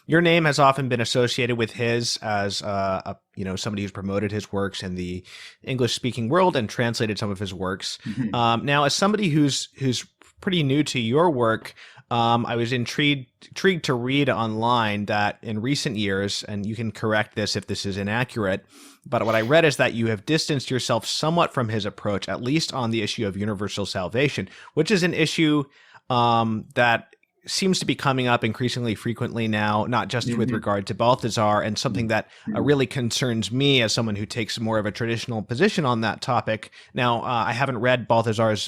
Your name has often been associated with his as somebody who's promoted his works in the English-speaking world and translated some of his works. Mhm. Now, as somebody who's pretty new to your work, I was intrigued to read online that in recent years, and you can correct this if this is inaccurate, but what I read is that you have distanced yourself somewhat from his approach, at least on the issue of universal salvation, which is an issue that seems to be coming up increasingly frequently now, not just with Mhm. regard to Balthasar, and something that Mhm. really concerns me as someone who takes more of a traditional position on that topic. Now, I haven't read Balthasar's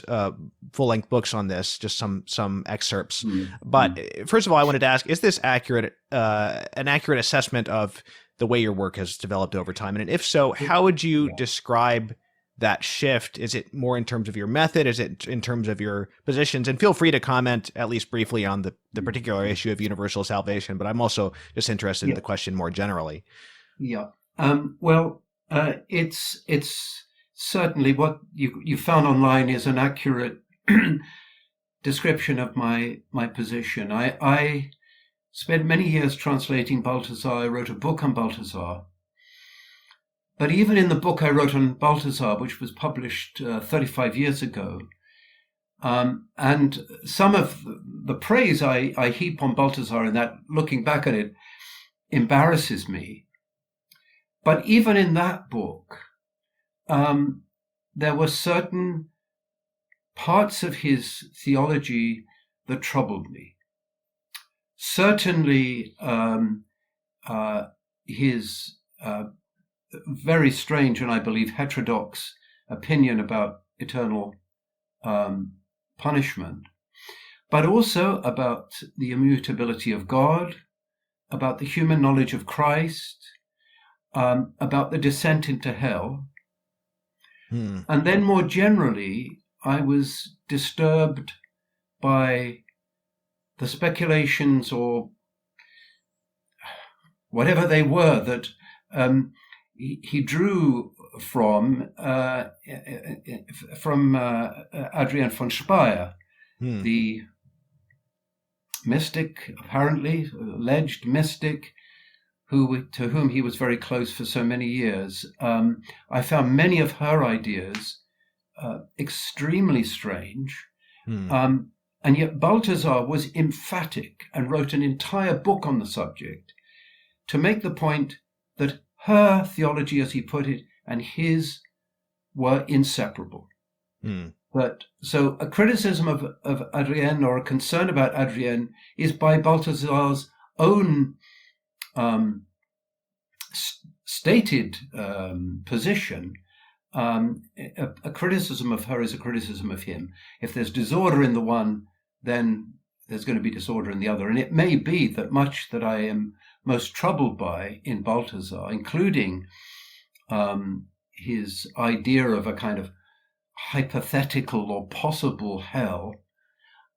full-length books on this, just some excerpts. Mhm. But first of all, I wanted to ask: is this accurate? An accurate assessment of the way your work has developed over time, and if so, how would you Yeah. describe that shift? Is it more in terms of your method? Is it in terms of your positions? And feel free to comment at least briefly on the particular issue of universal salvation, but I'm also just interested in Yeah. the question more generally. Yeah. Well, it's certainly what you found online is an accurate description of my position. I spent many years translating Balthasar. I wrote a book on Balthasar. But even in the book I wrote on Balthasar, which was published 35 years ago, and some of the praise I heap on Balthasar in that, looking back at it, embarrasses me. But even in that book, there were certain parts of his theology that troubled me. Certainly, his very strange and I believe heterodox opinion about eternal punishment, but also about the immutability of God, about the human knowledge of Christ, about the descent into hell. Hmm. And then more generally, I was disturbed by the speculations or whatever they were that he drew from Adrian von Speyer, Hmm. the mystic, apparently alleged mystic, to whom he was very close for so many years. I found many of her ideas extremely strange. Hmm. And yet Balthasar was emphatic and wrote an entire book on the subject to make the point that her theology, as he put it, and his were inseparable. Hmm. But so a criticism of Adrien or a concern about Adrien is by Balthasar's own stated position. A criticism of her is a criticism of him. If there's disorder in the one, then there's going to be disorder in the other. And it may be that much that I am most troubled by in Balthasar, including his idea of a kind of hypothetical or possible hell,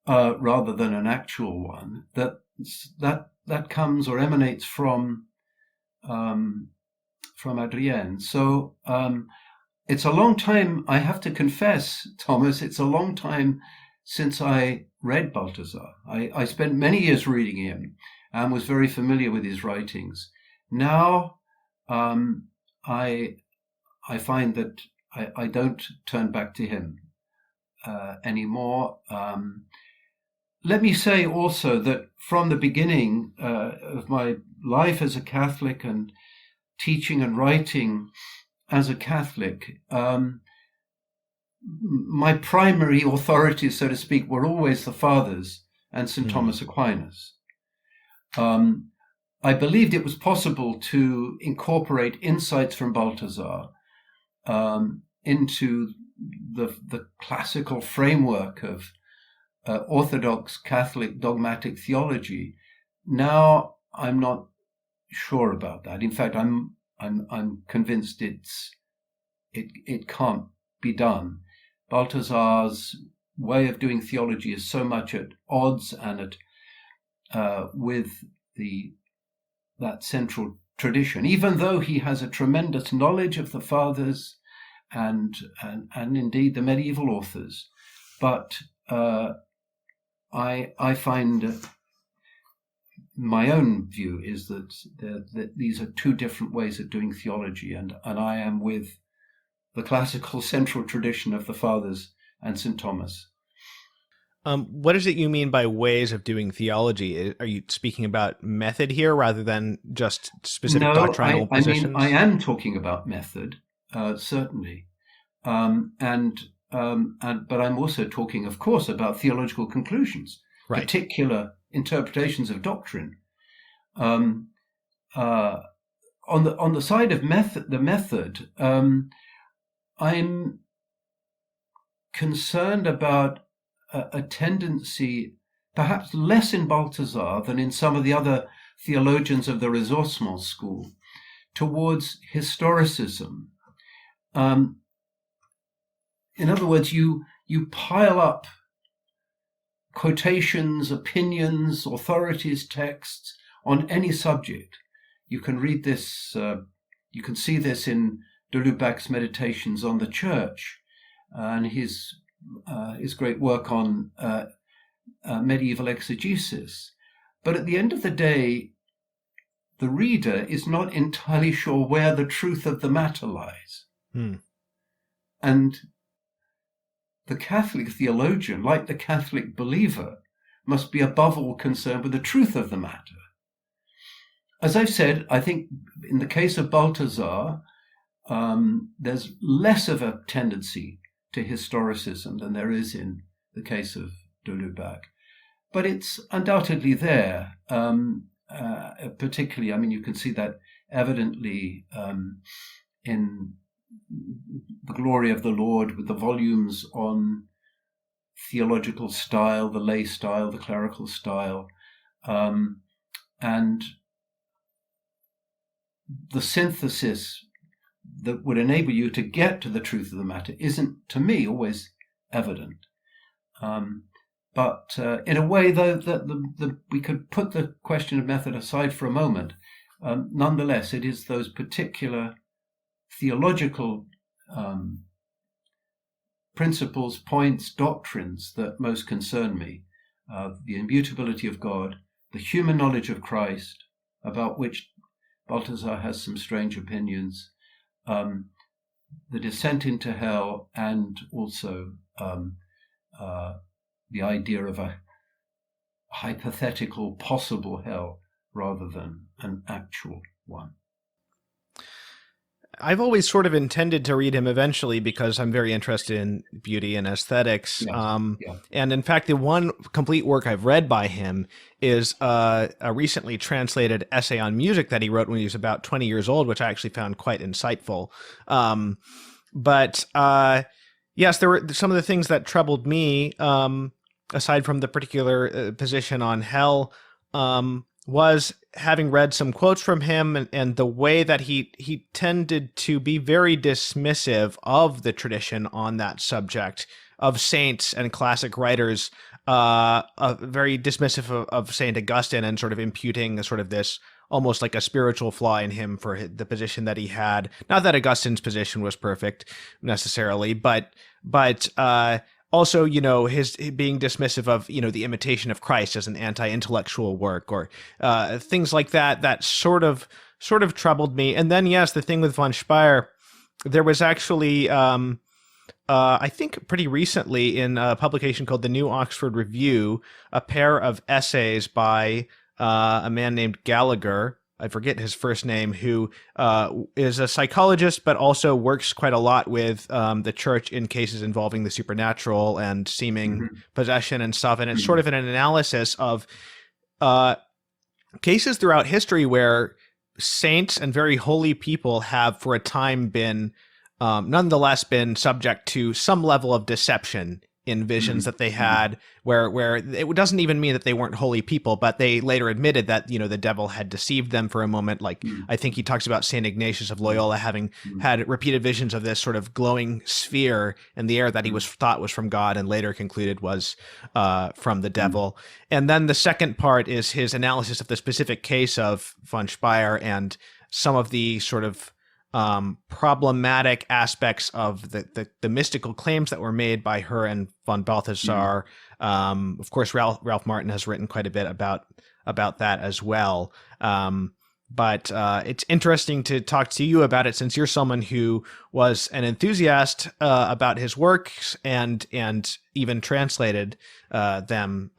rather than an actual one, that comes or emanates from Adrien. So it's a long time, I have to confess, Thomas, it's a long time since I read Balthasar. I spent many years reading him and was very familiar with his writings. Now I find that I don't turn back to him anymore. Let me say also that from the beginning of my life as a Catholic and teaching and writing as a Catholic, my primary authorities, so to speak, were always the Fathers and St. Thomas Aquinas. I believed it was possible to incorporate insights from Balthasar into the classical framework of Orthodox Catholic dogmatic theology. Now I'm not sure about that. In fact, I'm convinced it can't be done. Balthasar's way of doing theology is so much at odds and with that central tradition, even though he has a tremendous knowledge of the Fathers and indeed the medieval authors. But I find my own view is that these are two different ways of doing theology, and I am with the classical central tradition of the Fathers and St. Thomas. What is it you mean by ways of doing theology? Are you speaking about method here rather than just specific doctrinal positions? I am talking about method, certainly, but I'm also talking, of course, about theological conclusions, right. Particular interpretations of doctrine. On the side of the method, I'm concerned about a tendency, perhaps less in Balthasar than in some of the other theologians of the ressourcement school, towards historicism. In other words, you pile up quotations, opinions, authorities, texts on any subject. You can read this, you can see this in de Lubac's Meditations on the Church, and his great work on medieval exegesis. But at the end of the day, the reader is not entirely sure where the truth of the matter lies. And the Catholic theologian, like the Catholic believer, must be above all concerned with the truth of the matter. As I've said, I think in the case of Balthasar, there's less of a tendency to historicism than there is in the case of de Lubac. But it's undoubtedly there, particularly, I mean, you can see that evidently in The Glory of the Lord, with the volumes on theological style, the lay style, the clerical style, and the synthesis that would enable you to get to the truth of the matter isn't, to me, always evident. But in a way, though, that we could put the question of method aside for a moment. Nonetheless, it is those particular theological principles, points, doctrines that most concern me. The immutability of God, the human knowledge of Christ, about which Balthasar has some strange opinions, the descent into hell, and also the idea of a hypothetical possible hell rather than an actual one. I've always sort of intended to read him eventually because I'm very interested in beauty and aesthetics. Yes. And in fact, the one complete work I've read by him is a recently translated essay on music that he wrote when he was about 20 years old, which I actually found quite insightful. But yes, there were some of the things that troubled me, aside from the particular position on hell, was having read some quotes from him and the way that he tended to be very dismissive of the tradition on that subject, of saints and classic writers, very dismissive of Saint Augustine, and sort of imputing a sort of this almost like a spiritual flaw in him for the position that he had. Not that Augustine's position was perfect necessarily, but also, his being dismissive of, the Imitation of Christ as an anti-intellectual work, or things like that sort of troubled me. And then, yes, the thing with von Speyer, there was actually, I think pretty recently in a publication called the New Oxford Review, a pair of essays by a man named Gallagher, I forget his first name, who is a psychologist, but also works quite a lot with the church in cases involving the supernatural and seeming possession and stuff. And it's sort of an analysis of cases throughout history where saints and very holy people have for a time been nonetheless been subject to some level of deception in visions that they had, where it doesn't even mean that they weren't holy people, but they later admitted that, the devil had deceived them for a moment. Like, I think he talks about St. Ignatius of Loyola having had repeated visions of this sort of glowing sphere in the air that he thought was from God and later concluded was from the devil. And then the second part is his analysis of the specific case of von Speyer and some of the sort of problematic aspects of the mystical claims that were made by her and von Balthasar. Of course, Ralph Martin has written quite a bit about about that as well. But it's interesting to talk to you about it, since you're someone who was an enthusiast about his works and even translated them.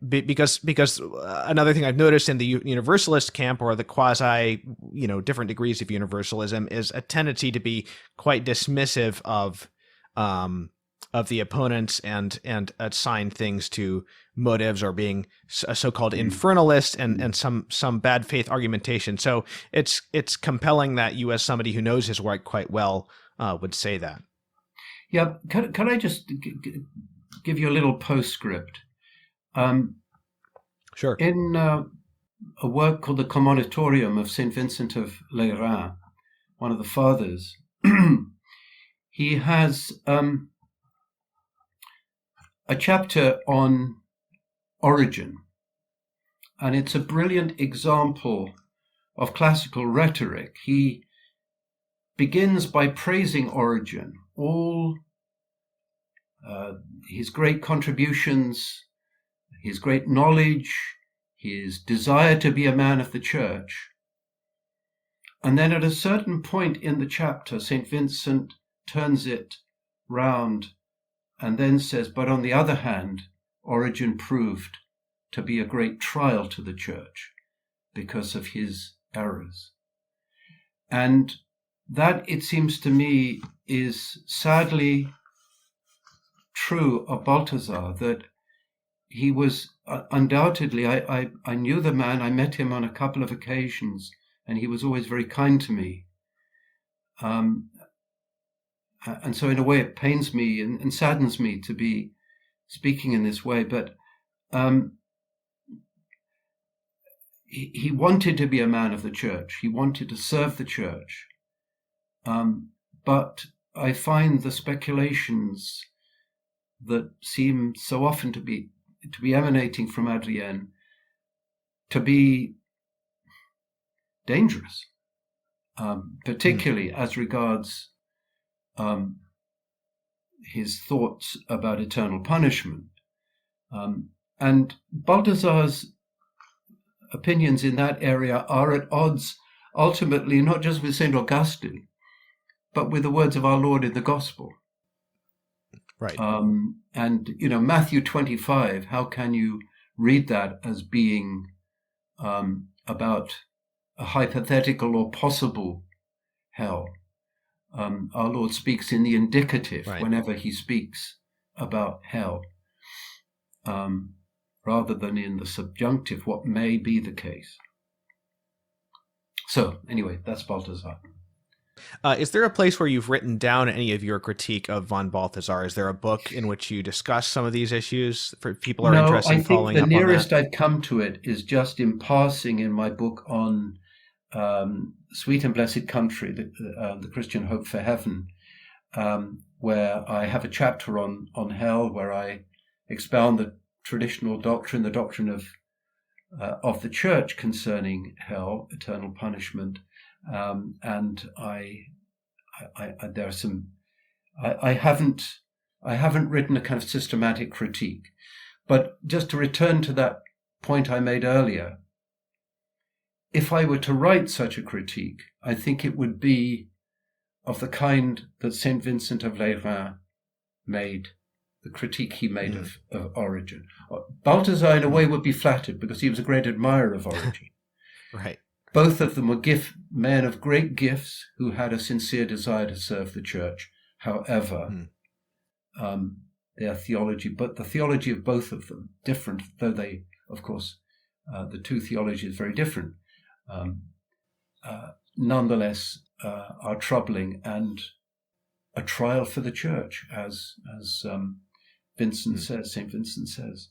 Because another thing I've noticed in the universalist camp, or the quasi, different degrees of universalism, is a tendency to be quite dismissive of the opponents and assign things to motives, or being a so-called infernalist and some bad faith argumentation. So it's compelling that you, as somebody who knows his work quite well, would say that. Yeah, can I just give you a little postscript? Sure. In a work called the Commonitorium of St. Vincent of Lerins, one of the fathers, he has a chapter on Origen, and it's a brilliant example of classical rhetoric. He begins by praising Origen, all his great contributions, his great knowledge, his desire to be a man of the church. And then at a certain point in the chapter, St. Vincent turns it round and then says, but on the other hand, Origen proved to be a great trial to the church because of his errors. And that, it seems to me, is sadly true of Balthasar, that he was undoubtedly, I knew the man, I met him on a couple of occasions, and he was always very kind to me. And so in a way it pains me and saddens me to be speaking in this way, but he wanted to be a man of the church. He wanted to serve the church. But I find the speculations that seem so often to be emanating from Adrien to be dangerous, particularly as regards his thoughts about eternal punishment. And Balthasar's opinions in that area are at odds ultimately not just with St. Augustine, but with the words of our Lord in the Gospel. Right. And, Matthew 25, how can you read that as being about a hypothetical or possible hell? Our Lord speaks in the indicative whenever he speaks about hell, rather than in the subjunctive, what may be the case. So, anyway, that's Balthasar. Is there a place where you've written down any of your critique of von Balthasar? Is there a book in which you discuss some of these issues for people who are interested in following up on that? No, I think the nearest I've come to it is just in passing in my book on Sweet and Blessed Country, the Christian Hope for Heaven, where I have a chapter on hell, where I expound the traditional doctrine, the doctrine of the Church concerning hell, eternal punishment, and there are some. I haven't written a kind of systematic critique, but just to return to that point I made earlier, if I were to write such a critique, I think it would be of the kind that St. Vincent of Lerins made, the critique he made of Origen. Balthasar, in a way, would be flattered because he was a great admirer of Origen. Right. Both of them were men of great gifts who had a sincere desire to serve the church. However, their theology, but the theology of both of them, different, though they, of course, the two theologies very different, nonetheless are troubling and a trial for the church, as Vincent says, St. Vincent says.